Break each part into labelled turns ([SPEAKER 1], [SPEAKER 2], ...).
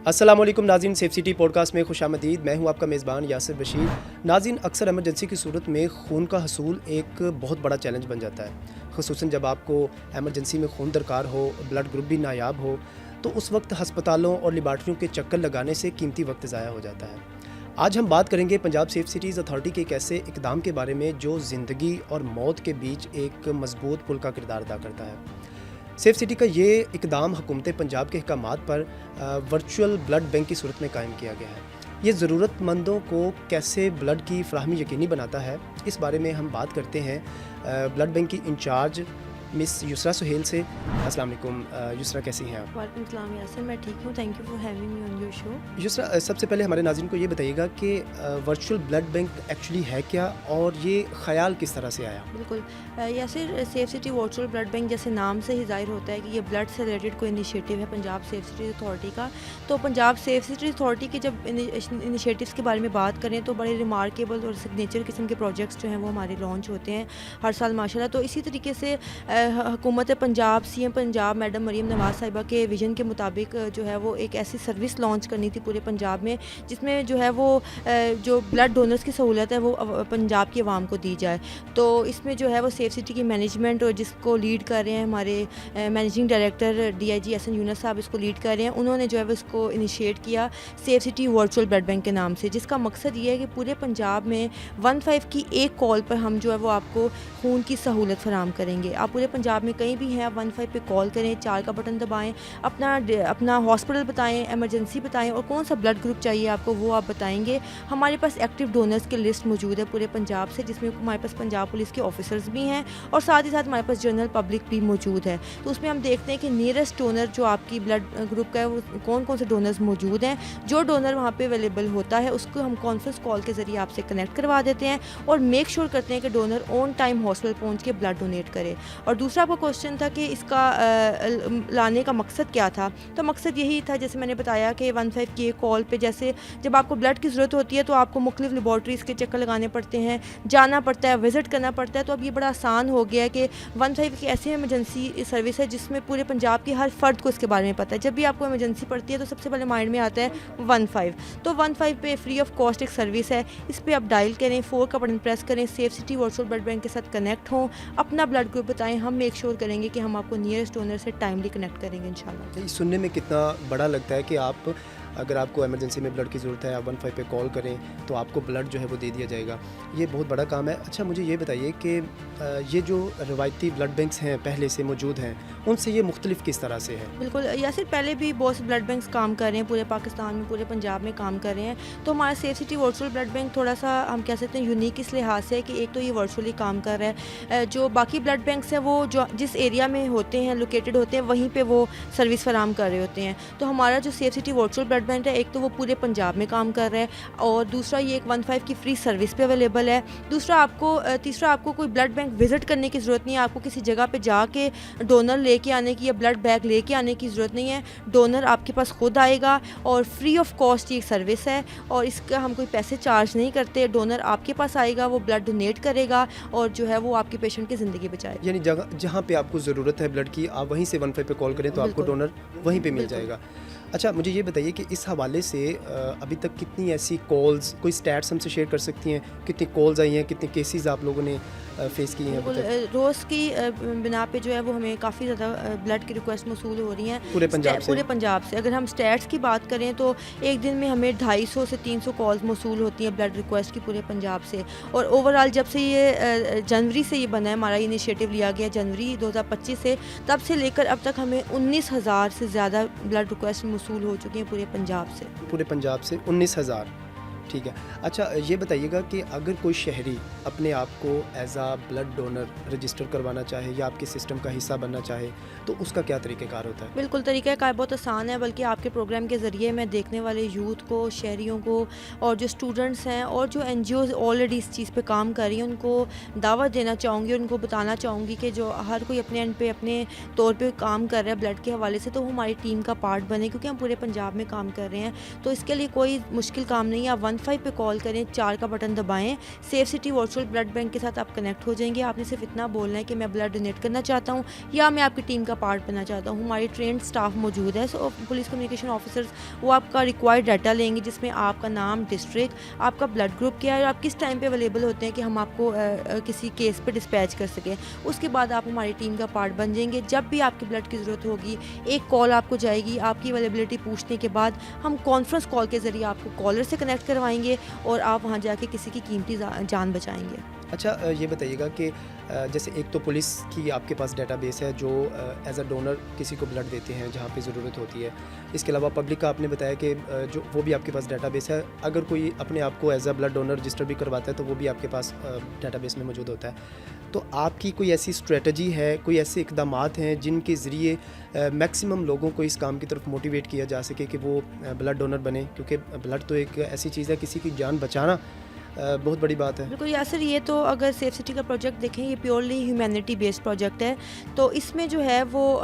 [SPEAKER 1] अस्सलामुअलैकुम नाज़रीन, safe city podcast में खुशामदीद। मैं हूं आपका मेज़बान यासिर बशीर। नाज़रीन, अक्सर इमरजेंसी की सूरत में खून का हसूल एक बहुत बड़ा चैलेंज बन जाता है। ख़ुसूसन जब आपको एमरजेंसी में खून दरकार हो, ब्लड ग्रुप भी नायाब हो, तो उस वक्त हस्पतालों और लेबार्ट्रियों के चक्कर लगाने से कीमती वक्त ज़ाया हो जाता है। आज हम बात करेंगे पंजाब सेफ सिटीज़ अथॉरिटी के एक ऐसे इकदाम के बारे में जो ज़िंदगी और मौत के बीच एक मजबूत पुल का किरदार अदा करता है। सेफ सिटी का ये इकदाम हुकूमत पंजाब के अहकामात पर वर्चुअल ब्लड बैंक की सूरत में कायम किया गया है। ये ज़रूरतमंदों को कैसे ब्लड की फ़राहमी यकीनी बनाता है, इस बारे में हम बात करते हैं ब्लड बैंक की इंचार्ज मिस युसरा सुहेल से। अस्सलाम वालेकुम युसरा, कैसी हैं आप?
[SPEAKER 2] वालेकुम सलाम यासिर, मैं ठीक हूँ। Thank you for having me on your show.
[SPEAKER 1] Yusra, सबसे पहले हमारे नाज़रीन को ये बताइएगा कि वर्चुअल ब्लड बैंक एक्चुअली है क्या और ये ख़याल किस तरह से आया?
[SPEAKER 2] बिल्कुल Yasir, safe city virtual blood bank जैसे नाम से ही ज़ाहिर होता है कि ये ब्लड से रिलेटेड कोई इनिशिएटिव है पंजाब सेफ सिटी अथॉरिटी का। तो पंजाब सेफ सिटी अथॉरिटी के जब इनिशिएटिव्स के बारे में बात करें तो बड़े रिमार्केबल और सिग्नेचर किस्म के प्रोजेक्ट्स जो हैं वो हमारे लॉन्च होते हैं हर साल माशाल्लाह। तो इसी तरीके से हुकूमत पंजाब सीएम पंजाब मैडम मरीम नवाज़ साहिबा के विजन के मुताबिक जो है वो एक ऐसी सर्विस लॉन्च करनी थी पूरे पंजाब में, जिसमें जो है वो जो ब्लड डोनर्स की सहूलत है वो पंजाब की आवाम को दी जाए। तो इसमें जो है वो सेफ सिटी की मैनेजमेंट और जिसको लीड कर रहे हैं हमारे managing director DIG Ehsan Yunus साहब इसको लीड कर रहे हैं। उन्होंने जो है वो इसको इनिशिएट किया safe city virtual blood bank के नाम से, जिसका मकसद ये है कि पूरे पंजाब में 15 की एक कॉल पर हम जो है वो आपको खून की सहूलत फराम करेंगे। आप पूरे पंजाब में कहीं भी हैं, आप 15 पे कॉल करें, 4 का बटन दबाएं, अपना हॉस्पिटल बताएं, इमरजेंसी बताएं और कौन सा ब्लड ग्रुप चाहिए आपको वो आप बताएंगे। हमारे पास एक्टिव डोनर्स की लिस्ट मौजूद है पूरे पंजाब से, जिसमें हमारे पास पंजाब पुलिस के ऑफिसर्स भी हैं और साथ ही साथ हमारे पास जनरल पब्लिक भी मौजूद है। तो उसमें हम देखते हैं कि नियरेस्ट डोनर जो आपकी ब्लड ग्रुप का है वो कौन कौन से डोनर्स मौजूद हैं। जो डोनर वहाँ पर अवेलेबल होता है उसको हम कॉन्फ्रेंस कॉल के ज़रिए आपसे कनेक्ट करवा देते हैं और मेक श्योर करते हैं कि डोनर ऑन टाइम हॉस्पिटल पहुँच के ब्लड डोनेट करे। और दूसरा आपका क्वेश्चन था कि इसका लाने का मकसद क्या था। तो मकसद यही था, जैसे मैंने बताया कि 15 की कॉल पे जैसे जब आपको ब्लड की ज़रूरत होती है तो आपको मुख्तलिफ लेबॉर्ट्रीज़ के चक्कर लगाने पड़ते हैं, जाना पड़ता है, विज़िट करना पड़ता है। तो अब ये बड़ा आसान हो गया है कि 15 की ऐसी इमरजेंसी सर्विस है जिसमें पूरे पंजाब के हर फ़र्द को इसके बारे में पता है। जब भी आपको इमरजेंसी पड़ती है तो सबसे पहले माइंड में आता है 15। तो 15 पे फ्री ऑफ कॉस्ट एक सर्विस है। इस पर आप डायल करें, 4 का बटन प्रेस करें, safe city virtual blood bank के साथ कनेक्ट हों, अपना ब्लड ग्रुप बताएं। हम मेक श्योर करेंगे कि हम आपको नियरेस्ट डोनर से टाइमली कनेक्ट करेंगे इंशाल्लाह।
[SPEAKER 1] सुनने में कितना बड़ा लगता है कि आप अगर आपको इमरजेंसी में ब्लड की ज़रूरत है, आप 15 पे कॉल करें तो आपको ब्लड जो है वो दे दिया जाएगा। ये बहुत बड़ा काम है। अच्छा, मुझे ये बताइए कि ये जो रवायती ब्लड बैंक्स हैं पहले से मौजूद हैं, उनसे ये मुख्तलिफ किस तरह से है?
[SPEAKER 2] बिल्कुल यासिर, पहले भी बहुत से ब्लड बैंक्स काम कर रहे हैं पूरे पाकिस्तान में, पूरे पंजाब में काम कर रहे हैं। तो हमारा safe city virtual blood bank थोड़ा सा हम कह सकते हैं यूनिक इस लिहाज से है कि एक तो ये वर्चुअली काम कर रहा है। जो बाकी ब्लड बैंक्स हैं वो जो जिस एरिया में होते हैं, लोकेटेड होते हैं, वहीं पर वो सर्विस फराम कर रहे होते हैं। तो हमारा जो safe city virtual blood bank है, एक तो वो पूरे पंजाब में काम कर रहा है और दूसरा ये एक 15 की फ्री सर्विस पे अवेलेबल है। तीसरा आपको कोई ब्लड बैंक विज़िट करने की ज़रूरत नहीं है, आपको किसी जगह पे जाके डोनर लेके आने की या ब्लड बैग लेके आने की ज़रूरत नहीं है। डोनर आपके पास खुद आएगा और फ्री ऑफ कॉस्ट ये सर्विस है और इसका हम कोई पैसे चार्ज नहीं करते। डोनर आपके पास आएगा, वो ब्लड डोनेट करेगा और जो है वो आपके पेशेंट की ज़िंदगी बचाएगा।
[SPEAKER 1] यानी जहाँ पे आपको ज़रूरत है ब्लड की, आप वहीं से 15 पे कॉल करें तो आपको डोनर वहीं पे मिल जाएगा। अच्छा, मुझे ये बताइए कि इस हवाले से अभी तक कितनी ऐसी कॉल्स, कोई स्टैट्स हमसे शेयर कर सकती हैं? कितनी कॉल्स आई हैं, कितने केसेस आप लोगों ने फेस किए हैं?
[SPEAKER 2] रोज़ की बिना पे जो है वो हमें काफ़ी ज़्यादा ब्लड की रिक्वेस्ट मौसूल हो रही हैं
[SPEAKER 1] पूरे पंजाब से।
[SPEAKER 2] अगर हम स्टैट्स की बात करें तो एक दिन में हमें 250 से 300 कॉल्स मौसूल होती हैं ब्लड रिक्वेस्ट की पूरे पंजाब से। और ओवरऑल जब से ये जनवरी से ये बना है, हमारा इनिशिएटिव लिया गया जनवरी 2025 से, तब से लेकर अब तक हमें 19,000 से ज़्यादा ब्लड रिक्वेस्ट मौसूल हो चुकी हैं पूरे पंजाब से।
[SPEAKER 1] पूरे पंजाब से 19,000, ठीक है। अच्छा, ये बताइएगा कि अगर कोई शहरी अपने आप को एज आ ब्लड डोनर रजिस्टर करवाना चाहे या आपके सिस्टम का हिस्सा बनना चाहे तो उसका क्या तरीक़ाकार होता है?
[SPEAKER 2] बिल्कुल, तरीक़ाकार बहुत आसान है, बल्कि आपके प्रोग्राम के ज़रिए मैं देखने वाले यूथ को, शहरियों को और जो स्टूडेंट्स हैं और जो NGOs ऑलरेडी इस चीज़ पे काम कर रही हैं उनको दावत देना चाहूँगी, उनको बताना चाहूँगी कि जो हर कोई अपने एंड पे अपने तौर पे काम कर रहा है ब्लड के हवाले से, तो हमारी टीम का पार्ट बने, क्योंकि हम पूरे पंजाब में काम कर रहे हैं। तो इसके लिए कोई मुश्किल काम नहीं है। आप 15 15 पे कॉल करें, 4 का बटन दबाएं, safe city virtual blood bank के साथ आप कनेक्ट हो जाएंगे। आपने सिर्फ इतना बोलना है कि मैं ब्लड डोनेट करना चाहता हूँ या मैं आपकी टीम का पार्ट बनना चाहता हूँ। हमारी ट्रेंड स्टाफ मौजूद है। सो पुलिस कम्युनिकेशन ऑफिसर्स वो आपका रिक्वायर्ड डाटा लेंगे, जिसमें आपका नाम, डिस्ट्रिक्ट, आपका ब्लड ग्रुप क्या है और आप किस टाइम पे अवेलेबल होते हैं कि हम आपको किसी केस पे डिस्पैच कर सकें। उसके बाद आप हमारी टीम का पार्ट बन जाएंगे। जब भी आपकी ब्लड की ज़रूरत होगी, एक कॉल आपको जाएगी। आपकी अवेलेबिलिटी पूछने के बाद हम कॉन्फ्रेंस कॉल के ज़रिए आपको कॉलर से कनेक्ट करवाएंगे और आप वहाँ जाके किसी की कीमती जान बचाएंगे।
[SPEAKER 1] अच्छा, ये बताइएगा कि जैसे एक तो पुलिस की आपके पास डेटाबेस है जो एज अ डोनर किसी को ब्लड देते हैं जहाँ पे ज़रूरत होती है। इसके अलावा पब्लिक का आपने बताया कि जो वो भी आपके पास डेटाबेस है। अगर कोई अपने आप को as a blood donor register भी करवाता है तो वो भी आपके पास डेटाबेस में मौजूद होता है। तो आपकी कोई ऐसी स्ट्रेटजी है, कोई ऐसे इकदामात हैं जिनके ज़रिए मैक्सिमम लोगों को इस काम की तरफ मोटिवेट किया जा सके कि वो ब्लड डोनर बने? क्योंकि ब्लड तो एक ऐसी चीज़ है, किसी की जान बचाना बहुत बड़ी बात है।
[SPEAKER 2] बिल्कुल यासर, ये तो अगर सेफ सिटी का प्रोजेक्ट देखें, ये प्योरली ह्यूमैनिटी बेस्ड प्रोजेक्ट है। तो इसमें जो है वो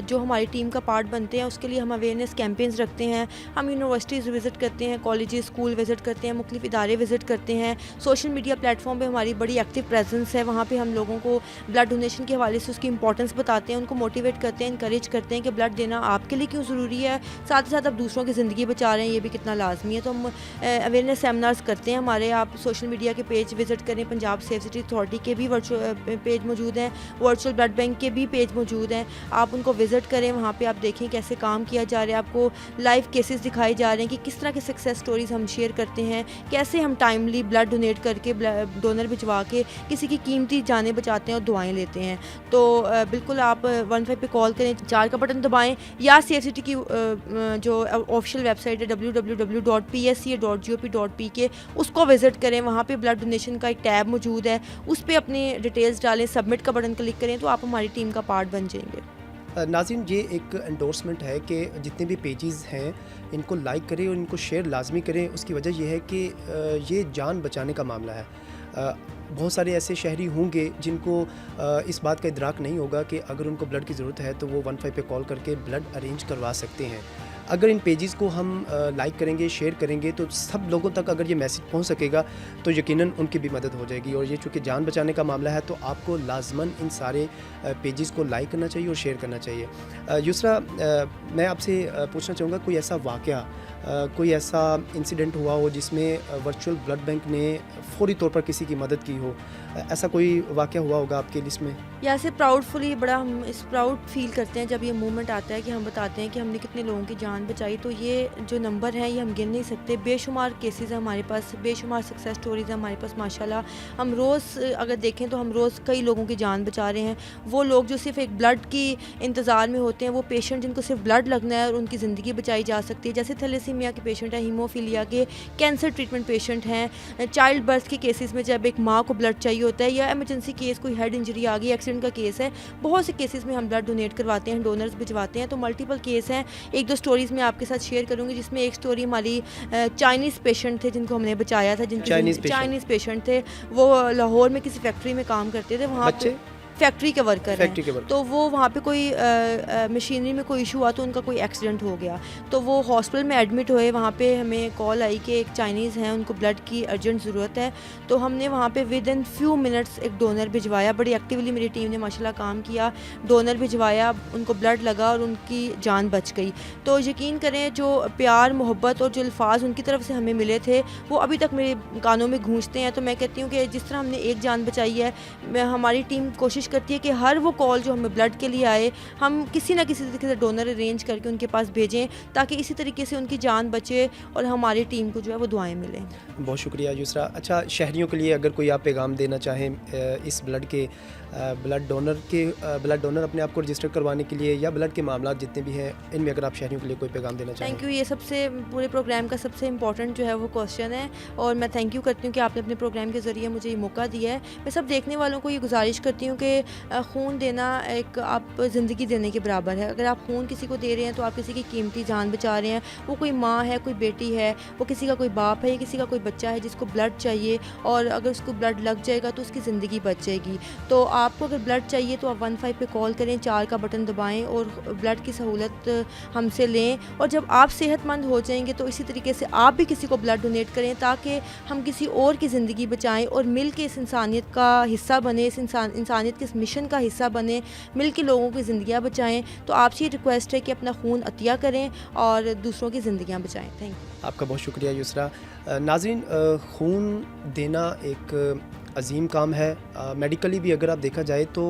[SPEAKER 2] जो हमारी टीम का पार्ट बनते हैं उसके लिए हम अवेयरनेस कैंपेन्स रखते हैं। हम यूनिवर्सिटीज़ विज़िट करते हैं, कॉलेजेस, स्कूल विज़िट करते हैं, मुख्तलिफ इदारे विज़िट करते हैं। सोशल मीडिया प्लेटफॉर्म पे हमारी बड़ी एक्टिव प्रेजेंस है। वहाँ पे हम लोगों को ब्लड डोनेशन के हवाले से उसकी इंपॉर्टेंस बताते हैं, उनको मोटिवेट करते हैं, इंकरेज करते हैं कि ब्लड देना आपके लिए क्यों ज़रूरी है, साथ ही साथ आप दूसरों की ज़िंदगी बचा रहे हैं, ये भी कितना लाजमी है। तो हम अवेयरनेस सेमिनार्स करते हैं हमारे। आप सोशल मीडिया के पेज विज़िट करें, पंजाब सेफ सिटी अथॉरिटी के भी वर्चुअल पेज मौजूद हैं, वर्चुअल ब्लड बैंक के भी पेज मौजूद हैं। आप उनको विज़िट करें, वहाँ पे आप देखें कैसे काम किया जा रहा है। आपको लाइव केसेस दिखाए जा रहे हैं कि किस तरह के सक्सेस स्टोरीज़ हम शेयर करते हैं, कैसे हम टाइमली ब्लड डोनेट करके डोनर भिजवा के किसी की कीमती जानें बचाते हैं और दुआएं लेते हैं। तो बिल्कुल आप 15 पे कॉल करें, 4 का बटन दबाएं या सेफ सिटी की जो ऑफिशियल वेबसाइट है www.psca.gop.pk उसको विज़िट करें। वहाँ पे ब्लड डोनेशन का एक टैब मौजूद है, उस पर अपनी डिटेल्स डालें, सबमिट का बटन क्लिक करें तो आप हमारी टीम का पार्ट बन जाएंगे।
[SPEAKER 1] नाज़रीन, ये एक एंडोर्समेंट है कि जितने भी पेजेस हैं इनको लाइक करें और इनको शेयर लाजमी करें। उसकी वजह यह है कि ये जान बचाने का मामला है। बहुत सारे ऐसे शहरी होंगे जिनको इस बात का इदराक नहीं होगा कि अगर उनको ब्लड की ज़रूरत है तो वो 15 पे कॉल करके ब्लड अरेंज करवा सकते हैं। अगर इन पेजेस को हम लाइक करेंगे, शेयर करेंगे तो सब लोगों तक अगर ये मैसेज पहुंच सकेगा तो यकीनन उनकी भी मदद हो जाएगी। और ये चूँकि जान बचाने का मामला है तो आपको लाजमन इन सारे पेजेस को लाइक करना चाहिए और शेयर करना चाहिए। युसरा, मैं आपसे पूछना चाहूँगा, कोई ऐसा वाक़या, कोई ऐसा इंसिडेंट हुआ हो जिसमें वर्चुअल ब्लड बैंक ने फ़ौरी तौर पर किसी की मदद की हो? ऐसा कोई वाक़या हुआ होगा आपके लिस्ट में?
[SPEAKER 2] या से प्राउडफुली बड़ा हम इस प्राउड फील करते हैं जब ये मूवमेंट आता है कि हम बताते हैं कि हमने कितने लोगों की जान बचाई। तो ये जो नंबर है ये हम गिन नहीं सकते। बेशुमार केसेस हैं हमारे पास, बेशुमार सक्सेस स्टोरीज़ हैं हमारे पास माशाल्लाह। हम रोज़ अगर देखें तो हम रोज़ कई लोगों की जान बचा रहे हैं। वो लोग जो सिर्फ एक ब्लड की इंतज़ार में होते हैं, वो पेशेंट जिनको सिर्फ ब्लड लगना है और उनकी ज़िंदगी बचाई जा सकती है, जैसे थैलेसीमिया के पेशेंट हैं, हीमोफीलिया के, कैंसर ट्रीटमेंट पेशेंट हैं, चाइल्ड बर्थ के केसेस में जब एक माँ को ब्लड चाहिए होता है, या एमरजेंसी केस, कोई हेड इंजरी आ गई, एक्सीडेंट का केस है, बहुत से केसेस में हम ब्लड डोनेट करवाते हैं, डोनर्स भिजवाते हैं। तो मल्टीपल केस हैं। एक दो स्टोरीज़ मैं आपके साथ शेयर करूंगी, जिसमें एक स्टोरी हमारी चाइनीज़ पेशेंट थे जिनको हमने बचाया था, जिनके चाइनीज़ पेशेंट थे। वो लाहौर में किसी फैक्ट्री में काम करते थे, वहाँ पे फैक्ट्री के वर्कर हैं। तो वो वहाँ पे कोई मशीनरी में कोई इशू हुआ तो उनका कोई एक्सीडेंट हो गया, तो वो हॉस्पिटल में एडमिट हुए। वहाँ पे हमें कॉल आई कि एक चाइनीज़ हैं, उनको ब्लड की अर्जेंट ज़रूरत है। तो हमने वहाँ पे विद इन फ्यू मिनट्स एक डोनर भिजवाया। बड़ी एक्टिवली मेरी टीम ने माशाल्लाह काम किया, डोनर भिजवाया, उनको ब्लड लगा और उनकी जान बच गई। तो यकीन करें, जो प्यार, मोहब्बत और जो अल्फाज उनकी तरफ से हमें मिले थे वो अभी तक मेरे कानों में गूंजते हैं। तो मैं कहती हूँ कि जिस तरह हमने एक जान बचाई है, हमारी टीम कोशिश करती है कि हर वो कॉल जो हमें ब्लड के लिए आए, हम किसी ना किसी तरीके से डोनर अरेंज करके उनके पास भेजें, ताकि इसी तरीके से उनकी जान बचे और हमारी टीम को जो है वो दुआएं मिलें।
[SPEAKER 1] बहुत शुक्रिया युसरा। अच्छा, शहरियों के लिए अगर कोई आप पैगाम देना चाहें इस ब्लड डोनर अपने आप को रजिस्टर करवाने के लिए, या ब्लड के मामला जितने भी हैं, इनमें अगर आप शहरियों के लिए कोई पैगाम देना चाहें?
[SPEAKER 2] Thank you. ये सबसे पूरे प्रोग्राम का सबसे इंपॉर्टेंट जो है वो क्वेश्चन है, और मैं थैंक यू करती हूँ कि आपने अपने प्रोग्राम के ज़रिए मुझे ये मौका दिया है। मैं सब देखने वालों को ये गुजारिश करती हूँ कि खून देना एक आप ज़िंदगी देने के बराबर है। अगर आप खून किसी को दे रहे हैं तो आप किसी की कीमती जान बचा रहे हैं। वो कोई माँ है, कोई बेटी है, वो किसी का कोई बाप है या किसी का कोई बच्चा है जिसको ब्लड चाहिए, और अगर उसको ब्लड लग जाएगा तो उसकी ज़िंदगी बच जाएगी। तो आपको अगर ब्लड चाहिए तो आप 15 पे कॉल करें, 4 का बटन दबाएँ और ब्लड की सहूलत हमसे लें। और जब आप सेहतमंद हो जाएंगे तो इसी तरीके से आप भी किसी को ब्लड डोनेट करें, ताकि हम किसी और की ज़िंदगी बचाएं और मिल के इस इंसानियत का हिस्सा बने, इस इंसानियत के इस मिशन का हिस्सा बने, मिल के लोगों की ज़िंदगियाँ बचाएं। तो आपसे ये रिक्वेस्ट है कि अपना खून अतिया करें और दूसरों की ज़िंदगियाँ बचाएं। Thank you.
[SPEAKER 1] आपका बहुत शुक्रिया युसरा। नाज़रीन, खून देना एक अजीम काम है। मेडिकली भी अगर आप देखा जाए तो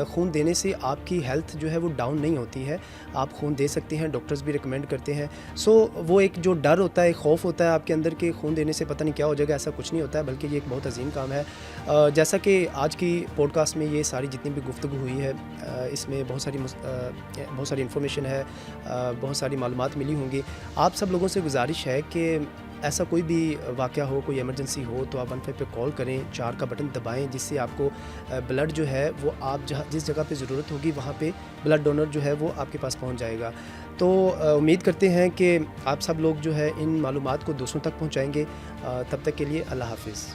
[SPEAKER 1] खून देने से आपकी हेल्थ जो है वो डाउन नहीं होती है। आप खून दे सकते हैं, डॉक्टर्स भी रिकमेंड करते हैं। सो वो एक जो डर होता है, खौफ होता है आपके अंदर के खून देने से पता नहीं क्या हो जाएगा, ऐसा कुछ नहीं होता है, बल्कि ये एक बहुत अजीम काम है। जैसा कि आज की पॉडकास्ट में ये सारी जितनी भी गुफ्तगू हुई है, इसमें बहुत सारी इन्फॉर्मेशन है, बहुत सारी मालूमात मिली होंगी। आप सब लोगों से गुजारिश है कि ऐसा कोई भी वाक़या हो, कोई इमरजेंसी हो, तो आप 15 पे कॉल करें, 4 का बटन दबाएं, जिससे आपको ब्लड जो है वो आप जिस जगह पे ज़रूरत होगी वहाँ पे ब्लड डोनर जो है वो आपके पास पहुँच जाएगा। तो उम्मीद करते हैं कि आप सब लोग जो है इन मालूमात को दूसरों तक पहुँचाएँगे। तब तक के लिए अल्लाह हाफ़िज़।